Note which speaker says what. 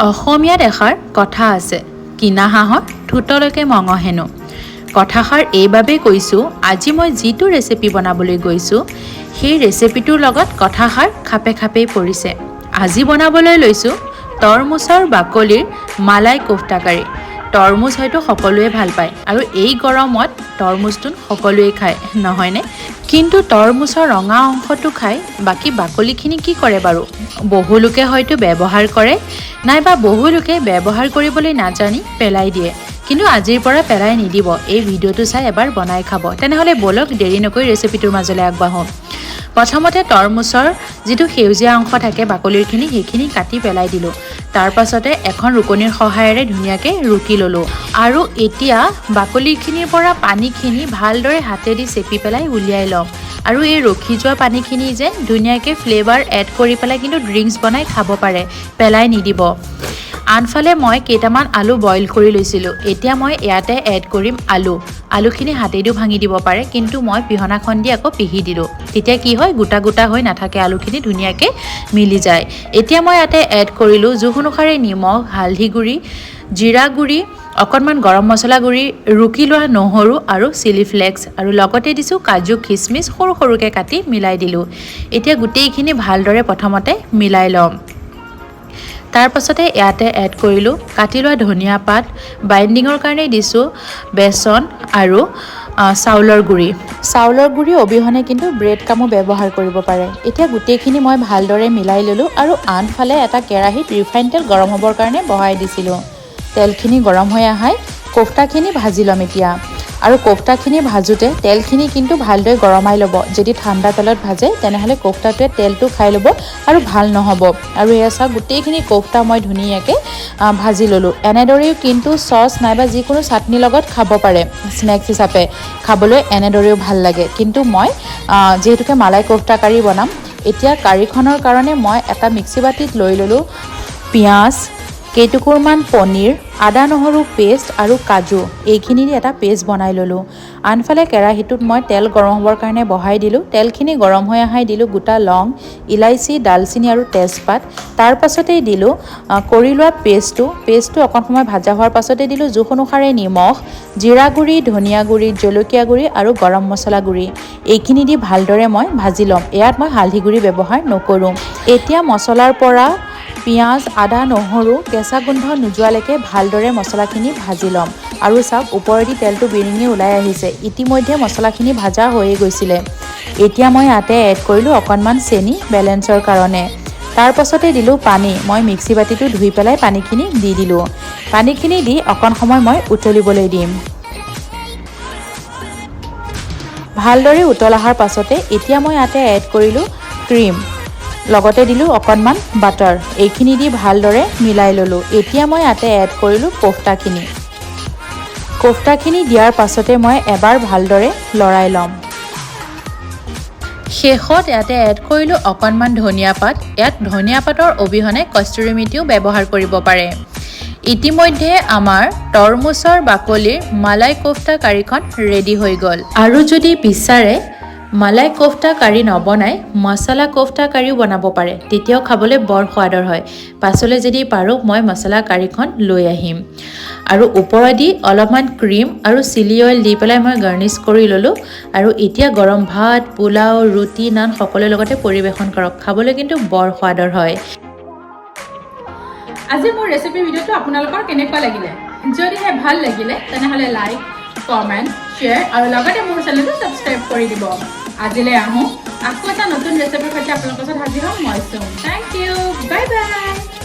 Speaker 1: অসমীয়াত এষাৰ কথা আছে, কিনা হাঁহৰ ঠোঁটলৈকে মঙহ হেনো। কথাষাৰ এইবাবেই কৈছোঁ, আজি মই যিটো ৰেচিপি বনাবলৈ গৈছোঁ সেই ৰেচিপিটোৰ লগত কথাষাৰ খাপে খাপেই পৰিছে। আজি বনাবলৈ লৈছোঁ তৰমুজৰ বাকলিৰ মালাই কোফটা কাৰী। তৰমুজ হয়তো সকলোৱে ভাল পায় আৰু এই গৰমত তৰমুজটো সকলোৱে খায়, নহয়নে? কিন্তু তৰমুজৰ ৰঙা অংশটো খাই বাকী বাকলিখিনি কি কৰে বাৰু? বহুলোকে হয়তো ব্যৱহাৰ কৰে, নাইবা বহুলোকে ব্যৱহাৰ কৰিবলৈ নাজানি পেলাই দিয়ে। কিন্তু আজিৰ পৰা পেলাই নিদিব, এই ভিডিঅ'টো চাই এবাৰ বনাই খাব। তেনেহ'লে বলক দেৰি নকৰি ৰেচিপিটোৰ মাজলৈ আগবাঢ়োঁ। প্ৰথমতে তৰমুজৰ যিটো সেউজীয়া অংশ থাকে বাকলিৰখিনি, সেইখিনি কাটি পেলাই দিলোঁ। তাৰ পাছতে এখন ৰুকনিৰ সহায়েৰে ধুনীয়াকৈ ৰুকি ল'লোঁ আৰু এতিয়া বাকলিখিনিৰ পৰা পানীখিনি ভালদৰে হাতেদি চেপি পেলাই উলিয়াই ল'ম। আৰু এই ৰখি যোৱা পানীখিনি যে ধুনীয়াকৈ ফ্লেভাৰ এড কৰি পেলাই কিন্তু ড্ৰিংকছ বনাই খাব পাৰে, পেলাই নিদিব। আনফালে মই কেইটামান আলু বইল কৰি লৈছিলোঁ। এতিয়া মই ইয়াতে এড কৰিম আলুখিনি হাতেদিও ভাঙি দিব পাৰে, কিন্তু মই পিহনাখন দি আকৌ পিহি দিলোঁ। তেতিয়া কি হয়, গোটা গোটা হৈ নাথাকে, আলুখিনি ধুনীয়াকৈ মিলি যায়। এতিয়া মই ইয়াতে এড কৰিলোঁ জোখ অনুসাৰে নিমখ, হালধি গুড়ি, জিৰা গুড়ি, অকণমান গৰম মছলা গুড়ি, ৰুকি লোৱা নহৰু আৰু চিলি ফ্লেক্স, আৰু লগতে দিছোঁ কাজু খিচমিচ সৰু সৰুকৈ কাটি মিলাই দিলোঁ। এতিয়া গোটেইখিনি ভালদৰে প্ৰথমতে মিলাই ল'ম। তাৰ পাছতে ইয়াতে এড কৰিলোঁ কাটি লোৱা ধনিয়া পাত, বাইণ্ডিঙৰ কাৰণে দিছোঁ বেচন আৰু চাউলৰ গুড়ি অবিহনে কিন্তু ব্ৰেড কামো ব্যৱহাৰ কৰিব পাৰে। এতিয়া গোটেইখিনি মই ভালদৰে মিলাই ল'লোঁ আৰু আনফালে এটা কেৰাহীত ৰিফাইন তেল গৰম হ'বৰ কাৰণে বহাই দিছিলোঁ। তেলখিনি গৰম হৈ আহাই কোফটাখিনি ভাজি ল'ম এতিয়া। আৰু কোফটাখিনি ভাজোঁতে তেলখিনি কিন্তু ভালদৰে গৰমাই ল'ব। যদি ঠাণ্ডা তেলত ভাজে তেনেহ'লে কোফটাটোৱে তেলটো খাই ল'ব আৰু ভাল নহ'ব। আৰু এয়া চাওক, গোটেইখিনি কোফটা মই ধুনীয়াকৈ ভাজি ল'লোঁ। এনেদৰেও কিন্তু চচ নাইবা যিকোনো চাটনিৰ লগত খাব পাৰে, স্নেক্স হিচাপে খাবলৈ এনেদৰেও ভাল লাগে। কিন্তু মই যিহেতুকে মালাই কোফটা কাৰী বনাম, এতিয়া কাৰীখনৰ কাৰণে মই এটা মিক্সি বাতিত লৈ ল'লোঁ পিঁয়াজ, কেইটুকুৰমান পনীৰ, আদা নহৰু পেষ্ট আৰু কাজু, এইখিনি দি এটা পেষ্ট বনাই ল'লোঁ। আনফালে কেৰাহীটোত মই তেল গৰম হ'বৰ কাৰণে বহাই দিলোঁ। তেলখিনি গৰম হৈ আহাই দিলোঁ গোটা লং, ইলাইচি, ডালচিনি আৰু তেজপাত। তাৰ পাছতেই দিলোঁ কৰি লোৱা পেষ্টটো অকণ সময় ভাজা হোৱাৰ পাছতে দিলোঁ জোখ অনুসাৰে নিমখ, জিৰা গুড়ি, ধনিয়া গুড়ি, জলকীয়া গুড়ি আৰু গৰম মছলা গুড়ি। এইখিনি দি ভালদৰে মই ভাজি ল'ম। ইয়াত মই হালধি গুড়ি ব্যৱহাৰ নকৰোঁ। এতিয়া মছলাৰ পৰা পিঁয়াজ, আদা, নহৰু কেঁচা গোন্ধ নোযোৱালৈকে ভালদৰে মছলাখিনি ভাজি ল'ম। আৰু চাওক, ওপৰেদি তেলটো বিৰিঙি ওলাই আহিছে। ইতিমধ্যে মছলাখিনি ভাজা হৈয়ে গৈছিলে। এতিয়া মই ইয়াতে এড কৰিলোঁ অকণমান চেনি বেলেঞ্চৰ কাৰণে। তাৰ পাছতে দিলোঁ পানী। মই মিক্সি বাতিটো ধুই পেলাই পানীখিনি দি দিলোঁ। পানীখিনি দি অকণ সময় মই উতলিবলৈ দিম। ভালদৰে উতল অহাৰ পাছতে এতিয়া মই ইয়াতে এড কৰিলোঁ ক্ৰীম, লগতে দিলোঁ অকণমান বাটাৰ। এইখিনি দি ভালদৰে মিলাই ল'লোঁ। এতিয়া মই ইয়াতে এড কৰিলোঁ কোফটাখিনি দিয়াৰ পাছতে মই এবাৰ ভালদৰে লৰাই ল'ম। শেষত ইয়াতে এড কৰিলোঁ অকণমান ধনিয়া পাত। ইয়াত ধনিয়া পাতৰ অবিহনে কস্তুৰী মেথিও ব্যৱহাৰ কৰিব পাৰে। ইতিমধ্যে আমাৰ তৰমুজৰ বাকলিৰ মালাই কোফটা কাৰীখন ৰেডি হৈ গ'ল। আৰু যদি বিচাৰে মালাই কোফটা কাৰী নবনাই মছলা কোফটা কাৰীও বনাব পাৰে, তেতিয়াও খাবলৈ বৰ সোৱাদৰ হয়। পাছলৈ যদি পাৰোঁ মই মছলা কাৰীখন লৈ আহিম। আৰু ওপৰেদি অলপমান ক্ৰীম আৰু চিলি অইল দি পেলাই মই গাৰ্নিছ কৰি ল'লোঁ। আৰু এতিয়া গৰম ভাত, পোলাও, ৰুটি, নান সকলোৰে লগতে পৰিৱেশন কৰক। খাবলৈ কিন্তু বৰ সোৱাদৰ হয়।
Speaker 2: আজি মোৰ ৰেচিপি ভিডিঅ'টো আপোনালোকৰ কেনেকুৱা লাগিলে? যদিহে ভাল লাগিলে তেনেহ'লে লাইক, কমেণ্ট, শ্বেয়াৰ আৰু লগতে মোৰ চেনেলটো ছাবস্ক্ৰাইব কৰি দিব। আজিলৈ আহোঁ, আকৌ এটা নতুন ৰেচিপিৰ সৈতে আপোনালোকৰ ওচৰত হাজিৰ হ'ম মই। Thank you, bye by.